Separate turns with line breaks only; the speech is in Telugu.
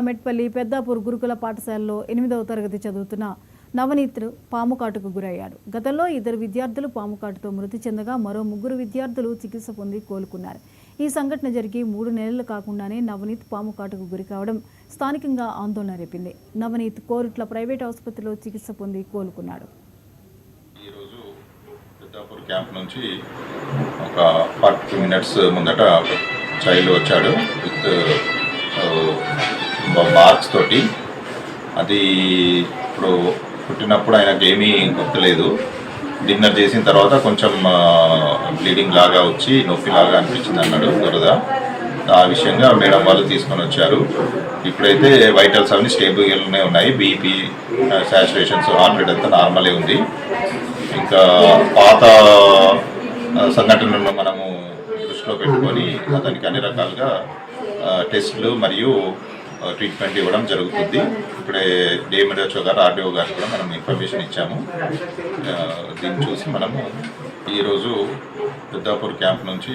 మెట్పల్లి పెద్దాపూర్ గురుకుల పాఠశాలలో 8వ తరగతి చదువుతున్న నవనీత్ పాము కాటుకు గురయ్యాడు. గతంలో 2 విద్యార్థులు పాము కాటుతో మృతి చెందగా మరో 3 విద్యార్థులు చికిత్స పొంది కోలుకున్నారు. ఈ సంఘటన జరిగి 3 నెలలు కాకుండానే నవనీత్ పాము కాటుకు గురి కావడం స్థానికంగా ఆందోళన రేపింది. నవనీత్ కోరుట్ల ప్రైవేట్ ఆసుపత్రిలో చికిత్స పొంది కోలుకున్నాడు.
ఈరోజు పెద్దాపూర్ క్యాంప్ నుంచి ఒక 40 మినిట్స్ ముందట చైల్డ్ వచ్చాడు విత్ మార్క్స్ తోటి. అది ఇప్పుడు పుట్టినప్పుడు ఆయనకి ఏమీ గుర్తులేదు. డిన్నర్ చేసిన తర్వాత కొంచెం బ్లీడింగ్ లాగా వచ్చి నొప్పి లాగా అనిపించింది అన్నాడు దురద. ఆ విషయంగా మేడం వాళ్ళు తీసుకొని వచ్చారు. ఇప్పుడైతే వైటల్స్ అన్నీ స్టేబుల్గానే ఉన్నాయి. బీపీ, సాచురేషన్స్, హార్ట్ రేట్ అంతా నార్మలే ఉంది. ఇంకా పాత సంఘటనలను మనము దృష్టిలో పెట్టుకొని అతనికి అన్ని రకాలుగా టెస్టులు మరియు ట్రీట్మెంట్ ఇవ్వడం జరుగుతుంది. ఇప్పుడే డిఎంహెచ్ఓ గారు, ఆర్డీఓ గారు కూడా మనం ఇన్ఫర్మేషన్ ఇచ్చాము. దీన్ని చూసి మనము ఈరోజు పెద్దాపూర్ క్యాంప్ నుంచి